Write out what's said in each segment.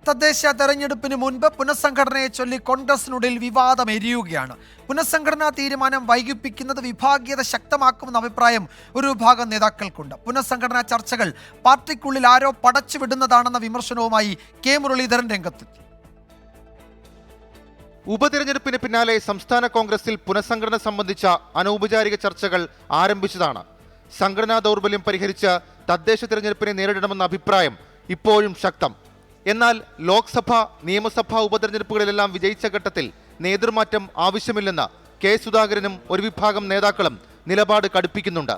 തദ്ദേശ തെരഞ്ഞെടുപ്പിന് മുൻപ് പുനഃസംഘടനയെ ചൊല്ലി കോൺഗ്രസിനുള്ളിൽ വിവാദം എരിയുകയാണ്. പുനഃസംഘടനാ തീരുമാനം വൈകിപ്പിക്കുന്നത് വിഭാഗീയത ശക്തമാക്കുമെന്ന അഭിപ്രായം ഒരു വിഭാഗം നേതാക്കൾക്കുണ്ട്. പുനഃസംഘടനാ ചർച്ചകൾ പാർട്ടിക്കുള്ളിൽ ആരോ പടച്ചുവിടുന്നതാണെന്ന വിമർശനവുമായി കെ മുരളീധരൻ രംഗത്തെത്തി. ഉപതെരഞ്ഞെടുപ്പിന് പിന്നാലെ സംസ്ഥാന കോൺഗ്രസിൽ പുനഃസംഘടന സംബന്ധിച്ച അനൗപചാരിക ചർച്ചകൾ ആരംഭിച്ചതാണ്. സംഘടനാ ദൗർബല്യം പരിഹരിച്ച് തദ്ദേശ തെരഞ്ഞെടുപ്പിനെ നേരിടണമെന്ന അഭിപ്രായം ഇപ്പോഴും ശക്തം. എന്നാൽ ലോക്സഭ, നിയമസഭാ ഉപതെരഞ്ഞെടുപ്പുകളിലെല്ലാം വിജയിച്ച ഘട്ടത്തിൽ നേതൃമാറ്റം ആവശ്യമില്ലെന്ന് കെ സുധാകരനും ഒരു വിഭാഗം നേതാക്കളും നിലപാട് കടുപ്പിക്കുന്നുണ്ട്.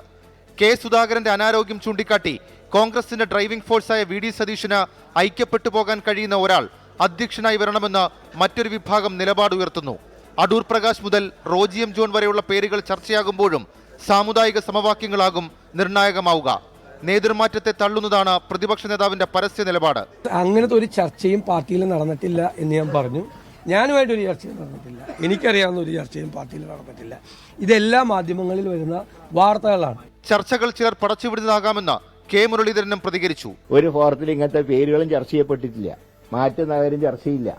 കെ സുധാകരന്റെ അനാരോഗ്യം ചൂണ്ടിക്കാട്ടി കോൺഗ്രസിന്റെ ഡ്രൈവിംഗ് ഫോഴ്സായ വി ഡി സതീശന് ഐക്യപ്പെട്ടു പോകാൻ കഴിയുന്ന ഒരാൾ അധ്യക്ഷനായി വരണമെന്ന് മറ്റൊരു വിഭാഗം നിലപാട് ഉയർത്തുന്നു. അടൂർ പ്രകാശ് മുതൽ റോജി എം ജോൺ വരെയുള്ള പേരുകൾ ചർച്ചയാകുമ്പോഴും സാമുദായിക സമവാക്യങ്ങളാകും നിർണായകമാവുക. നേതൃമാറ്റത്തെ തള്ളുന്നതാണ് പ്രതിപക്ഷ നേതാവിന്റെ പരസ്യ നിലപാട്. അങ്ങനത്തെ ഒരു ചർച്ചയും പാർട്ടിയിൽ നടന്നിട്ടില്ല എന്ന് ഞാൻ പറഞ്ഞു. ഞാനുമായിട്ടൊരു ചർച്ചയും നടന്നിട്ടില്ല, എനിക്കറിയാവുന്ന ഒരു ചർച്ചയും പാർട്ടിയിൽ നടന്നിട്ടില്ല. ഇതെല്ലാ മാധ്യമങ്ങളിൽ വരുന്ന വാർത്തകളാണ്. ചർച്ചകൾ ചിലർ പടച്ചുവിടുന്നതാകാമെന്ന് കെ മുരളീധരനും പ്രതികരിച്ചു. ഒരു ഫോറത്തിൽ ഇങ്ങനത്തെ പേരുകളും ചർച്ച ചെയ്യപ്പെട്ടിട്ടില്ല, മാറ്റുന്നവരും ചർച്ചയില്ല.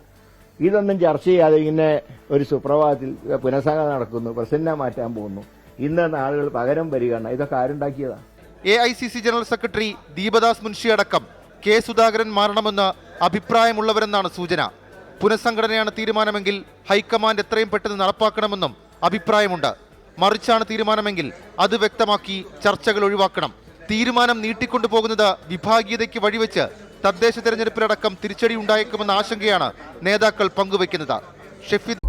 ഇതൊന്നും ചർച്ച ചെയ്യാതെ ഇങ്ങനെ ഒരു സുപ്രഭാതത്തിൽ പുനഃസംഘടന നടക്കുന്നു, പ്രസിഡന്റിനെ മാറ്റാൻ പോകുന്നു, ഇന്ന് ആളുകൾ പകരം വരികയാണ്. ഇതൊക്കെ ആരുണ്ടാക്കിയതാണ്? AICC general secretary Deepadas Munshi അടക്കം കെ സുധാകരൻ മാറണമെന്ന് അഭിപ്രായമുള്ളവരെന്നാണ് സൂചന. പുനഃസംഘടനയാണ് തീരുമാനമെങ്കിൽ ഹൈക്കമാൻഡ് എത്രയും പെട്ടെന്ന് നടപ്പാക്കണമെന്നും അഭിപ്രായമുണ്ട്. മറിച്ചാണ് തീരുമാനമെങ്കിൽ അത് വ്യക്തമാക്കി ചർച്ചകൾ ഒഴിവാക്കണം. തീരുമാനം നീട്ടിക്കൊണ്ടുപോകുന്നത് വിഭാഗീയതയ്ക്ക് വഴിവെച്ച് തദ്ദേശ തെരഞ്ഞെടുപ്പിലടക്കം തിരിച്ചടി ഉണ്ടായേക്കുമെന്ന ആശങ്കയാണ് നേതാക്കൾ പങ്കുവയ്ക്കുന്നത്. ഷെഫീദ്